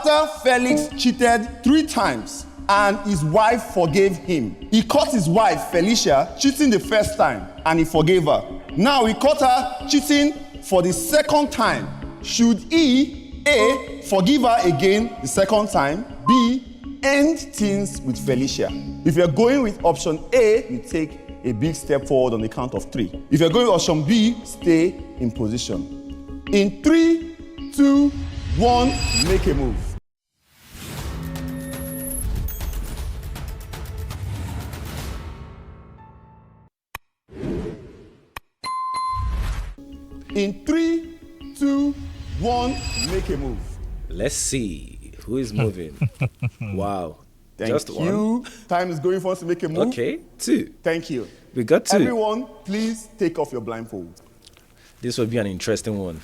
After Felix cheated 3 times and his wife forgave him, he caught his wife Felicia cheating the first time and he forgave her. Now he caught her cheating for the second time. Should he, A, forgive her again the second time, B, end things with Felicia? If you're going with option A, you take a big step forward on the count of 3. If you're going with option B, stay in position. In 3, 2, 1, make a move. In 3, 2, 1, make a move. Let's see who is moving. Wow. Thank Just you. one. Time is going for us to make a move. Okay, 2. Thank you. We got 2. Everyone, please take off your blindfold. This will be an interesting one.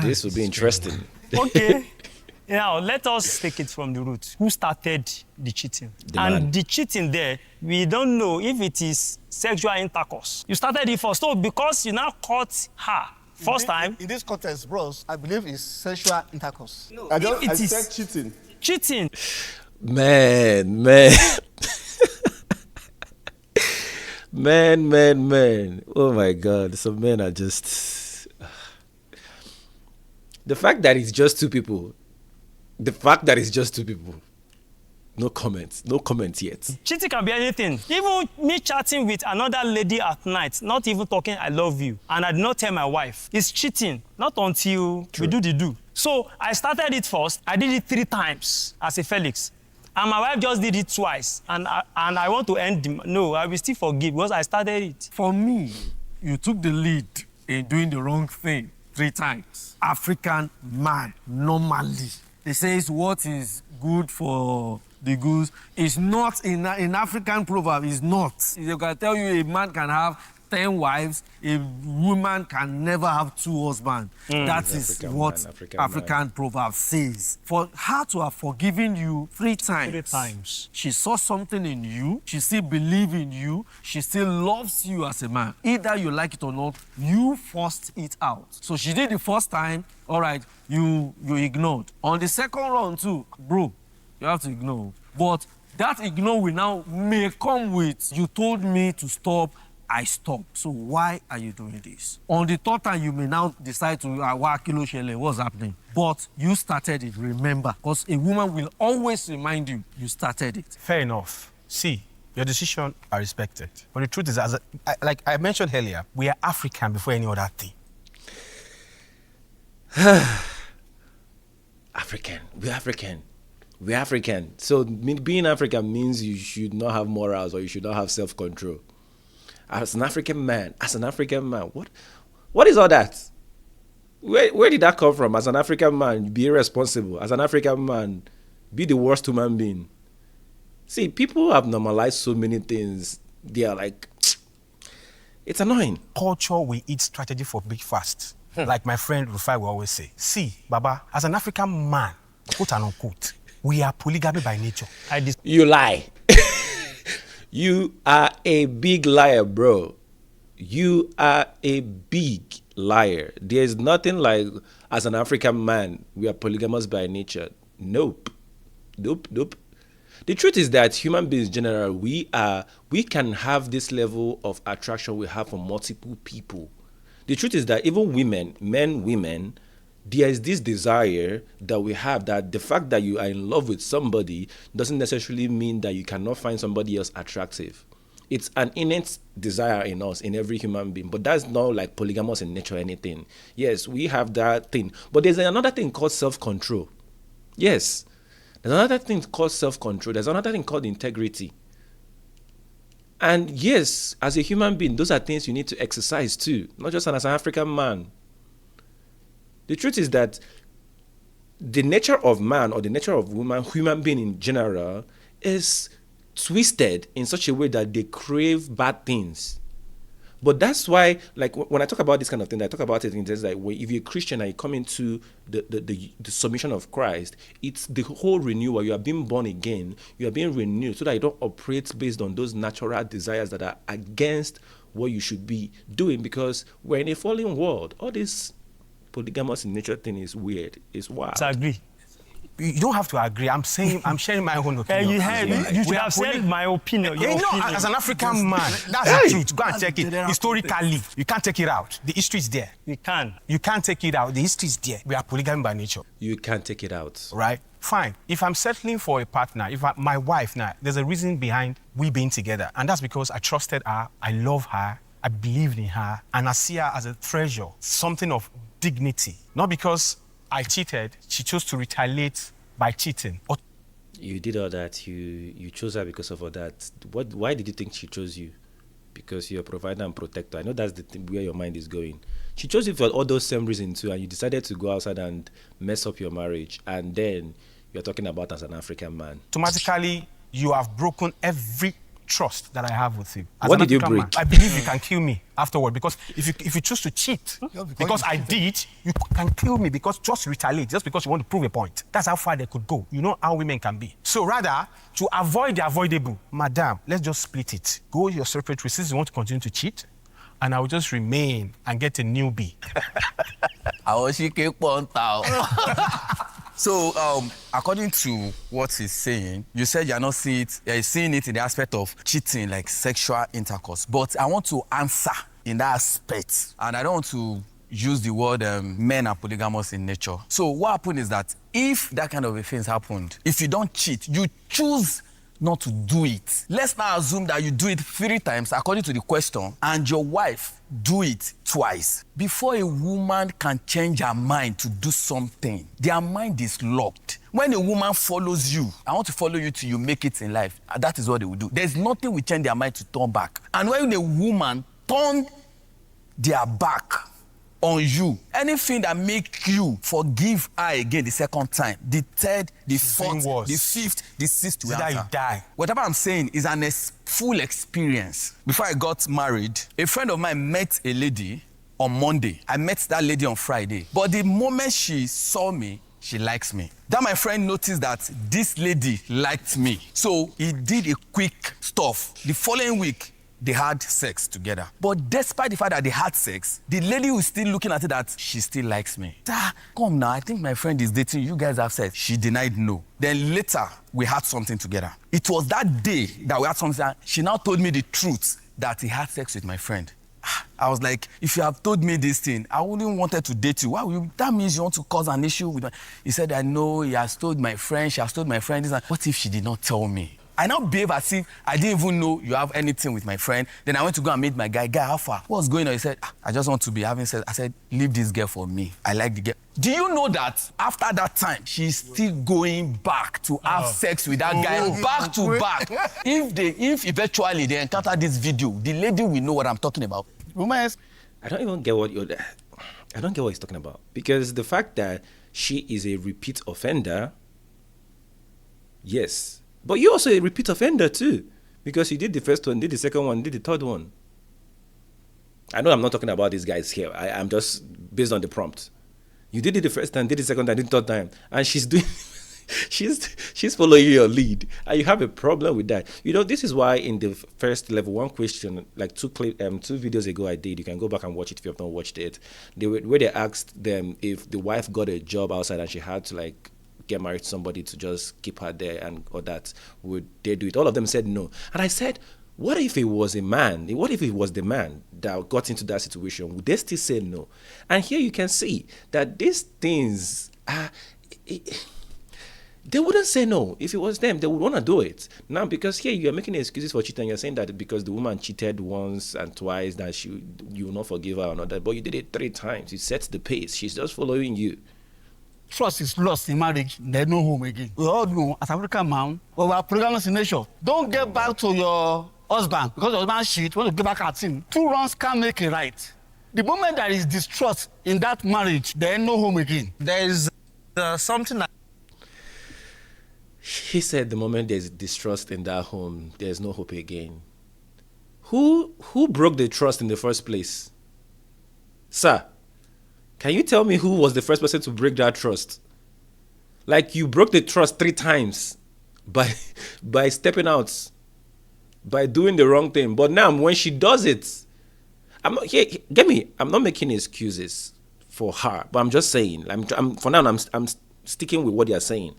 This will be interesting. Okay. Now, let us take it from the root. Who started the cheating? And the cheating there, we don't know if it is sexual intercourse. You started it first. So because you now caught her first time. In this context, bros, I believe it's sexual intercourse. No, I if it said cheating. Cheating. Man. man. Oh my God. Some men are just... The fact that it's just 2 people. No comments yet. Cheating can be anything. Even me chatting with another lady at night, not even talking I love you, and I did not tell my wife. It's cheating, not until we do the do. So I started it first. I did it 3 times as a Felix. And my wife just did it twice. And I want to end the... No, I will still forgive because I started it. For me, you took the lead in doing the wrong thing 3 times. African man, normally, they say what is good for the goose is not in African proverb, is not. They can tell you a man can have 10 wives, a woman can never have 2 husbands. That is what African proverb says. For her to have forgiven you 3 times. 3 times. She saw something in you, she still believes in you, she still loves you as a man. Either you like it or not, you forced it out. So she did the first time, all right, you ignored. On the second round too, bro, you have to ignore. But that ignore will now may come with, you told me to stop, I stopped. So why are you doing this? On the 3rd time, you may now decide to, what's happening? But you started it, remember. Because a woman will always remind you, you started it. Fair enough. See, your decision I respect it. But the truth is, like I mentioned earlier, we are African before any other thing. We're African. So being African means you should not have morals or you should not have self-control. As an African man, what is all that? Where did that come from? As an African man, be irresponsible. As an African man, be the worst human being. See, people have normalized so many things. They are like, it's annoying. Culture will eat strategy for big fast. Like my friend Rufai will always say. See, Baba, as an African man, quote and unquote, we are polygamy by nature. You lie. You are a big liar, bro. You are a big liar. There is nothing like, as an African man, we are polygamous by nature. Nope. The truth is that human beings in general, we can have this level of attraction we have for multiple people. The truth is that even women, there is this desire that we have, that the fact that you are in love with somebody doesn't necessarily mean that you cannot find somebody else attractive. It's an innate desire in us, in every human being, but that's not like polygamous in nature or anything. Yes, we have that thing, but there's another thing called self-control. Yes, there's another thing called self-control. There's another thing called integrity. And yes, as a human being, those are things you need to exercise too, not just as an African man. The truth is that the nature of man or the nature of woman, human being in general, is twisted in such a way that they crave bad things. But that's why, like, when I talk about this kind of thing, I talk about it in terms like, if you're a Christian and you come into the submission of Christ, it's the whole renewal. You are being born again. You are being renewed so that you don't operate based on those natural desires that are against what you should be doing, because we're in a fallen world. All this polygamous in nature thing is weird. It's wild. I agree. You don't have to agree. I'm sharing my own opinion. You heard, you should have said my opinion. Your No, opinion. as an African man, that's the truth. Go and check it. Historically, you can't take it out. The history is there. You can. You can't take it out. The history is there. We are polygamy by nature. You can't take it out. Right? Fine. If I'm settling for a partner, my wife now, there's a reason behind we being together. And that's because I trusted her, I love her, I believed in her, and I see her as a treasure, something of dignity. Not because I cheated, she chose to retaliate by cheating. You did all that. You chose her because of all that. Why did you think she chose you? Because you're a provider and protector. I know that's the thing where your mind is going. She chose you for all those same reasons too, and you decided to go outside and mess up your marriage. And then you're talking about as an African man. Automatically, you have broken every trust that I have with you. As What an did you African break? man, I believe you can kill me afterward, because if you choose to cheat, because I did, you can kill me because just retaliate, just because you want to prove a point. That's how far they could go. You know how women can be. So rather, to avoid the avoidable, madam, let's just split it. Go your separate ways since you want to continue to cheat, and I will just remain and get a newbie. So, according to what he's saying, you said you're not seeing it in the aspect of cheating, like sexual intercourse. But I want to answer in that aspect. And I don't want to use the word men are polygamous in nature. So what happened is that if that kind of a thing happened, if you don't cheat, you choose not to do it. Let's now assume that you do it 3 times according to the question, and your wife do it twice. Before a woman can change her mind to do something, their mind is locked. When a woman follows you, I want to follow you till you make it in life. That is what they will do. There's nothing will change their mind to turn back. And when a woman turn their back on you, anything that make you forgive her again the second time, the third, the fourth, the fifth, the sixth, Is that you die. Whatever I'm saying is an full experience. Before I got married, a friend of mine met a lady on Monday. I met that lady on Friday. But the moment she saw me, she likes me. Then my friend noticed that this lady liked me. So he did a quick stuff. The following week, they had sex together. But despite the fact that they had sex, the lady was still looking at it that she still likes me. Come now, I think my friend is dating you. You guys have sex. She denied no. Then later, we had something together. It was that day that we had something. She now told me the truth that he had sex with my friend. I was like, if you have told me this thing, I wouldn't wanted to date you. Why would you? That means you want to cause an issue with me. He said, I know, he has told my friend, she has told my friend this. What if she did not tell me? I now behave as if I didn't even know you have anything with my friend. Then I went to go and meet my guy. Guy, how far? What's going on? He said, I just want to be having sex. I said, leave this girl for me. I like the girl. Do you know that after that time, she's still going back to have sex with that guy, back to back? If eventually they encounter this video, the lady will know what I'm talking about. I don't even get what he's talking about. Because the fact that she is a repeat offender, yes. But you're also a repeat offender too. Because you did the first one, did the second one, did the third one. I know I'm not talking about these guys here. I'm just based on the prompt. You did it the first time, did the second time, did the third time. And she's doing... she's following your lead, and you have a problem with that. You know, this is why in the first level 1 question, like 2 videos ago I did, you can go back and watch it if you have not watched it, where they asked them if the wife got a job outside and she had to like get married to somebody to just keep her there and or that, would they do it? All of them said no. And I said, what if it was a man? What if it was the man that got into that situation? Would they still say no? And here you can see that these things are... They wouldn't say no. If it was them, they would want to do it. Now, because here you're making excuses for cheating. You're saying that because the woman cheated once and twice, that you will not forgive her or not that. But you did it 3 times. You set the pace. She's just following you. Trust is lost in marriage. There's no home again. We all know, as African man, we are polygamous in nature. Don't get back to your husband because your husband cheat. Want to get back at him. 2 wrongs can't make a right. The moment there is distrust in that marriage, there ain't no home again. There is something that... He said the moment there's distrust in that home, there's no hope again. Who broke the trust in the first place? Sir, can you tell me who was the first person to break that trust? Like, you broke the trust 3 times by stepping out, by doing the wrong thing. But now when she does it, I'm not making excuses for her, but I'm just saying, for now I'm sticking with what you're saying.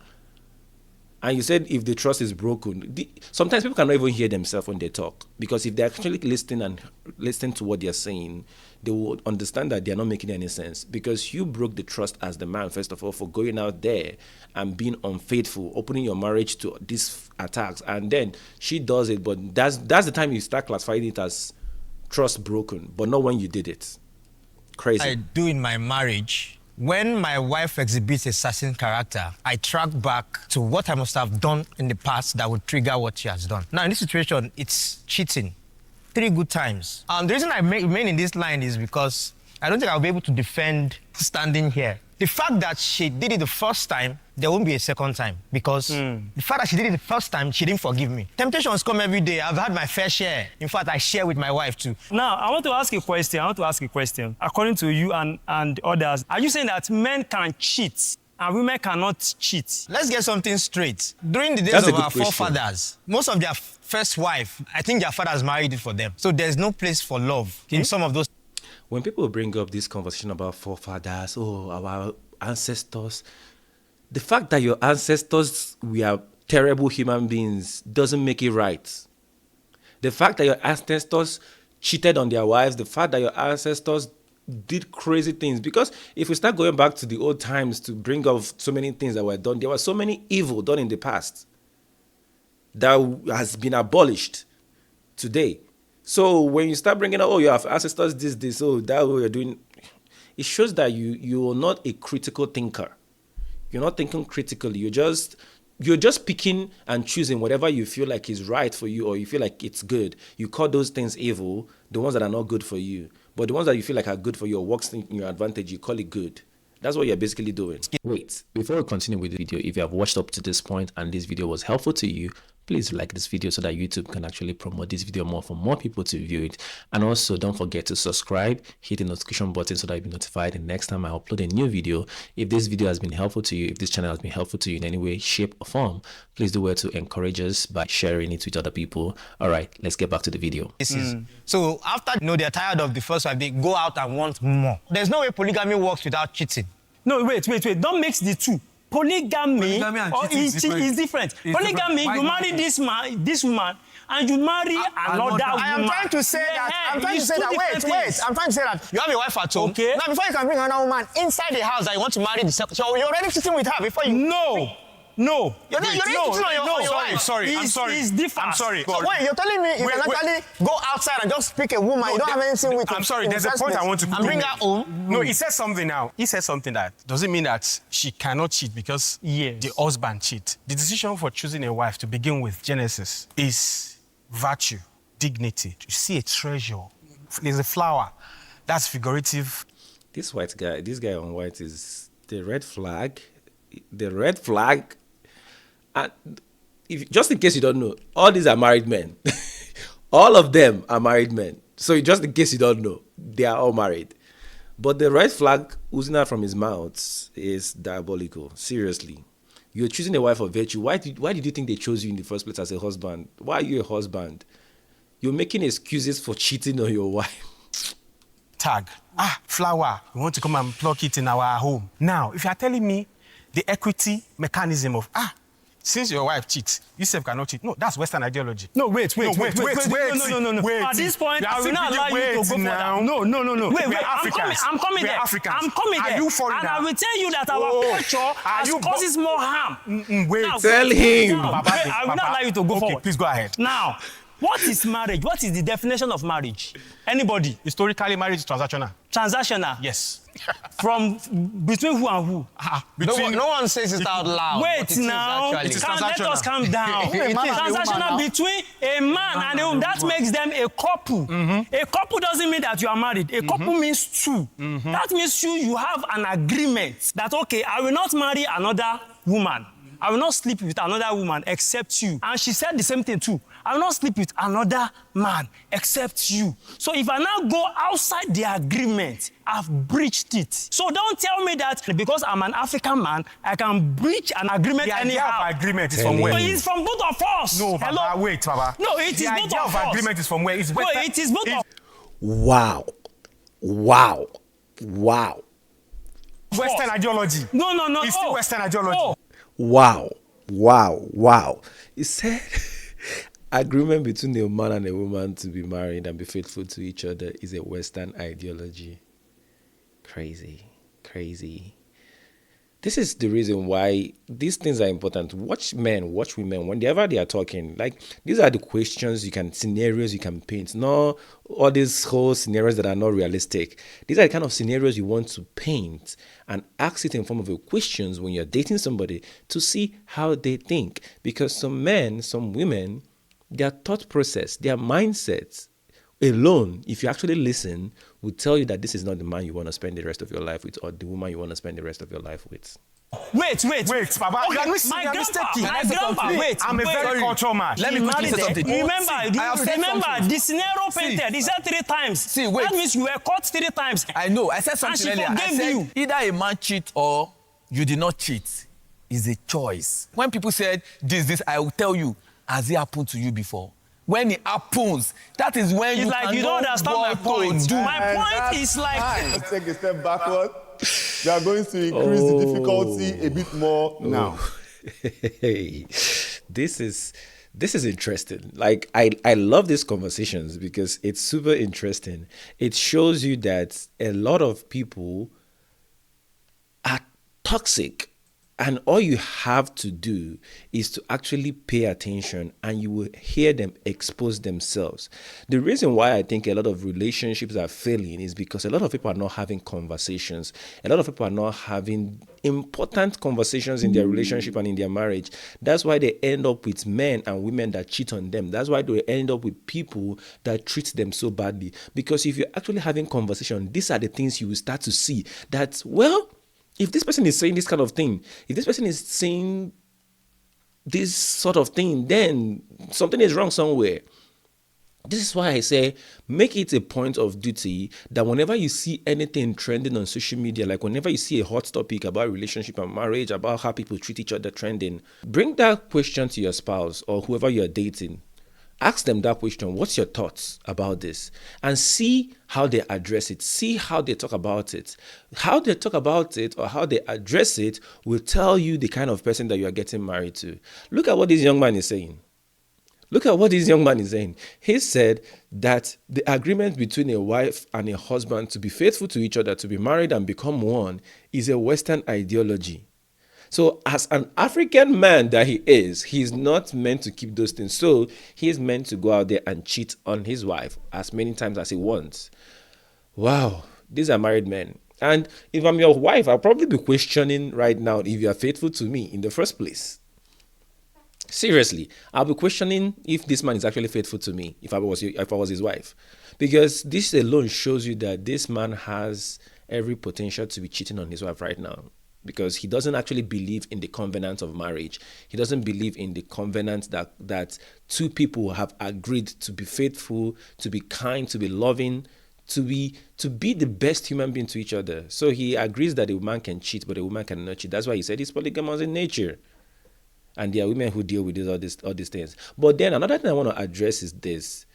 And you said if the trust is broken, sometimes people cannot even hear themselves when they talk, because if they actually listen to what they're saying, they will understand that they're not making any sense, because you broke the trust as the man, first of all, for going out there and being unfaithful, opening your marriage to these attacks, and then she does it, but that's the time you start classifying it as trust broken, but not when you did it. Crazy. I do in my marriage. When my wife exhibits a certain character, I track back to what I must have done in the past that would trigger what she has done. Now, in this situation, it's cheating 3 good times. The reason I remain in this line is because I don't think I'll be able to defend standing here. The fact that she did it the first time, there won't be a second time, because the fact that she did it the first time, she didn't forgive me. Temptations come every day. I've had my fair share. In fact, I share with my wife too. Now, I want to ask a question. According to you and others, are you saying that men can cheat and women cannot cheat? Let's get something straight. During the days That's a of good our question. forefathers, most of their first wife, I think their fathers married it for them. So there's no place for love in some of those. When people bring up this conversation about forefathers, our ancestors, the fact that your ancestors were terrible human beings doesn't make it right. The fact that your ancestors cheated on their wives, the fact that your ancestors did crazy things, because if we start going back to the old times to bring up so many things that were done, there was so many evil done in the past that has been abolished today. So when you start bringing up, your ancestors this, that way you're doing, it shows that you're not a critical thinker. You're not thinking critically. You're just picking and choosing whatever you feel like is right for you, or you feel like it's good. You call those things evil, the ones that are not good for you. But the ones that you feel like are good for you or works in your advantage, you call it good. That's what you're basically doing. Wait, before we continue with the video, if you have watched up to this point and this video was helpful to you, please like this video so that YouTube can actually promote this video more for more people to view it. And also don't forget to subscribe, hit the notification button so that you'll be notified the next time I upload a new video. If this video has been helpful to you, if this channel has been helpful to you in any way, shape or form, please do well to encourage us by sharing it with other people. All right, let's get back to the video. So after they're tired of the first wife, they go out and want more. There's no way polygamy works without cheating. No, wait. Don't mix the two. Polygamy and or cheating is different. is different. Polygamy, you marry this man, this woman, and you marry another woman. I am trying to say that. I'm trying to say that. You have a wife at home. Okay. Now, before you can bring another woman inside the house that you want to marry the second, so you're already cheating with her before you. No. You're already cheating on your wife. I'm sorry. It's different. I'm sorry. So wait, you're telling me you can actually go outside and just pick a woman, you don't have anything with her. I'm sorry, there's a point I want to and bring her home? No, he said something now. He said something that doesn't mean that she cannot cheat because the husband cheat. The decision for choosing a wife to begin with, Genesis, is virtue, dignity. You see a treasure. There's a flower. That's figurative. This guy on white is the red flag. The red flag. And just in case you don't know, all these are married men. All of them are married men. So just in case you don't know, they are all married. But the red flag oozing out from his mouth is diabolical. Seriously. You're choosing a wife of virtue. Why did you think they chose you in the first place as a husband? Why are you a husband? You're making excuses for cheating on your wife. Tag. Flower. We want to come and pluck it in our home. Now, if you are telling me the equity mechanism of, since your wife cheats, you self cannot cheat. No, that's Western ideology. No, wait. No. At this point, I will not allow you to go further. No. Wait. I'm coming there. I'm coming there. Are you foreigner? And I will tell you that our culture causes more harm. Now, Tell him. I will not allow you to go forward. Please go ahead. Now, what is marriage? What is the definition of marriage? Anybody? Historically, marriage is transactional. Transactional? Yes. From between who and who? No one says it out loud. Wait now. It is Let us calm down. Transactional between a man and a woman. That makes them a couple. A couple doesn't mean that you are married. A couple means two. That means you have an agreement that, okay, I will not marry another woman. I will not sleep with another woman except you. And she said the same thing too. I will not sleep with another man except you. So if I now go outside the agreement, I've breached it. So don't tell me that because I'm an African man, I can breach an agreement anyhow. The idea of agreement is from where? No, it's from both of us. No, Baba, wait, Baba. No, it is both of us. The idea of agreement is from where? It's no, it is both of us. Wow. Western ideology. No. It's still Western ideology. Wow. Wow. He said agreement between a man and a woman to be married and be faithful to each other is a Western ideology. Crazy. This is the reason why these things are important. Watch men, watch women, whenever they are talking. Like, these are the scenarios you can paint. Not all these whole scenarios that are not realistic. These are the kind of scenarios you want to paint and ask it in form of a questions when you're dating somebody to see how they think. Because some men, some women, their thought process, their mindsets alone, if you actually listen, will tell you that this is not the man you want to spend the rest of your life with, or the woman you want to spend the rest of your life with. Wait, Papa. Okay, my grandpa, wait. I'm a very cultural man. Let me quickly say something. Remember, the scenario painted, he said 3 times. See, wait. That means you were caught 3 times. I know. I said something And she earlier. I forgave said you. either a man cheat or you did not cheat is a choice. When people said this, I will tell you, has it happened to you before? When it happens, that is when It's you like can you don't understand my point. My point is like... Let's take a step backward. We are going to increase the difficulty a bit more now. Hey, this is interesting. Like, I love these conversations because it's super interesting. It shows you that a lot of people are toxic, and all you have to do is to actually pay attention, and you will hear them expose themselves. The reason why I think a lot of relationships are failing is because a lot of people are not having conversations. A lot of people are not having important conversations in their relationship and in their marriage. That's why they end up with men and women that cheat on them. That's why they end up with people that treat them so badly. Because if you're actually having conversation, these are the things you will start to see that, well, if this person is saying this kind of thing, if this person is saying this sort of thing, then something is wrong somewhere. This is why I say, make it a point of duty that whenever you see anything trending on social media, like whenever you see a hot topic about relationship and marriage, about how people treat each other trending, bring that question to your spouse or whoever you're dating. Ask them that question, what's your thoughts about this? And see how they address it. See how they talk about it. How they talk about it or how they address it will tell you the kind of person that you are getting married to. Look at what this young man is saying. He said that the agreement between a wife and a husband to be faithful to each other, to be married and become one, is a Western ideology. So as an African man that he is, he's not meant to keep those things. So he is meant to go out there and cheat on his wife as many times as he wants. Wow, these are married men. And if I'm your wife, I'll probably be questioning right now if you are faithful to me in the first place. Seriously, I'll be questioning if this man is actually faithful to me, if I was his wife. Because this alone shows you that this man has every potential to be cheating on his wife right now. Because he doesn't actually believe in the covenant of marriage. He doesn't believe in the covenant that two people have agreed to be faithful, to be kind, to be loving, to be the best human being to each other. So he agrees that a woman can cheat, but a woman cannot cheat. That's why he said he's polygamous in nature. And there are women who deal with all these things. But then another thing I want to address is this.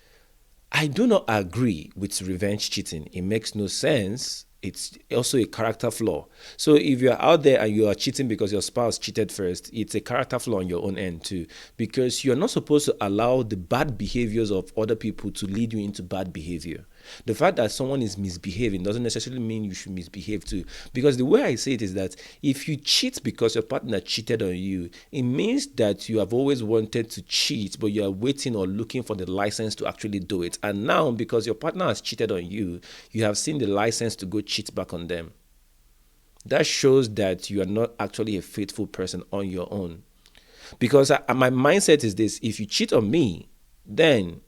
I do not agree with revenge cheating. It makes no sense. It's also a character flaw. So if you're out there and you are cheating because your spouse cheated first, it's a character flaw on your own end too. Because you're not supposed to allow the bad behaviors of other people to lead you into bad behavior. The fact that someone is misbehaving doesn't necessarily mean you should misbehave too. Because the way I say it is that if you cheat because your partner cheated on you, it means that you have always wanted to cheat, but you are waiting or looking for the license to actually do it. And now, because your partner has cheated on you, you have seen the license to go cheat back on them. That shows that you are not actually a faithful person on your own. Because my mindset is this: if you cheat on me, then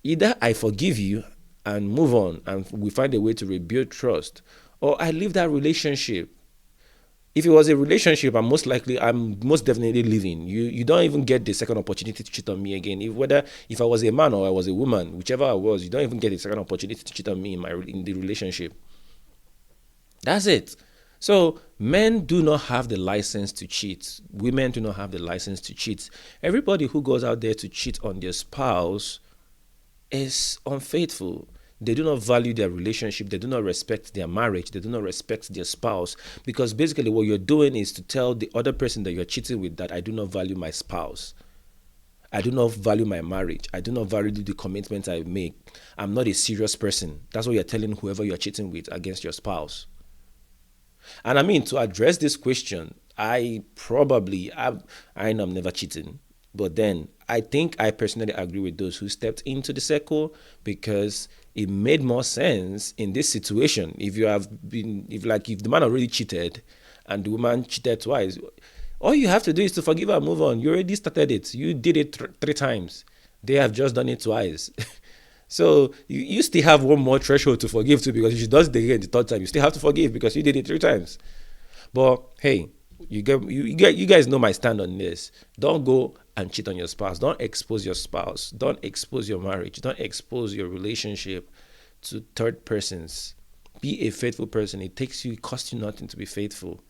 either I forgive you and move on and we find a way to rebuild trust, or I leave that relationship. If it was a relationship, I'm most definitely leaving. You don't even get the second opportunity to cheat on me again. If I was a man or I was a woman, whichever I was, you don't even get a second opportunity to cheat on me in the relationship. That's it. So men do not have the license to cheat. Women do not have the license to cheat. Everybody who goes out there to cheat on their spouse is unfaithful. They do not value their relationship. They do not respect their marriage. They do not respect their spouse. Because basically what you're doing is to tell the other person that you're cheating with that I do not value my spouse. I do not value my marriage. I do not value the commitments I make. I'm not a serious person. That's what you're telling whoever you're cheating with against your spouse. And I mean, to address this question, I know I'm never cheating. But then I think I personally agree with those who stepped into the circle, because it made more sense in this situation. If the man already cheated and the woman cheated twice, all you have to do is to forgive her and move on. You already started it. You did it three times. They have just done it twice. So you still have one more threshold to forgive to, because if she does it again the third time, you still have to forgive because you did it 3 times. But hey, you guys know my stand on this. Don't go and cheat on your spouse. Don't expose your spouse. Don't expose your marriage. Don't expose your relationship to third persons. Be a faithful person. It costs you nothing to be faithful.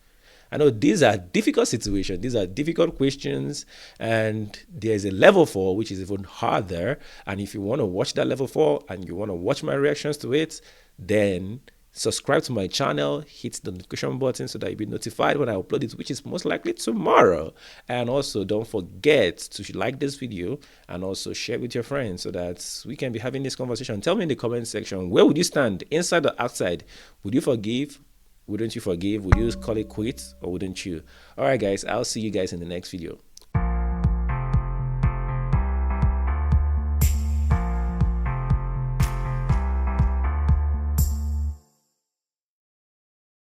I know these are difficult situations. These are difficult questions. And there's a level 4, which is even harder. And if you want to watch that level 4 and you want to watch my reactions to it, then subscribe to my channel, hit the notification button so that you'll be notified when I upload it, which is most likely tomorrow. And also don't forget to like this video and also share with your friends so that we can be having this conversation. Tell me in the comment section, where would you stand, inside or outside? Would you forgive? Wouldn't you forgive? Would you call it quits, or wouldn't you? All right, guys, I'll see you guys in the next video.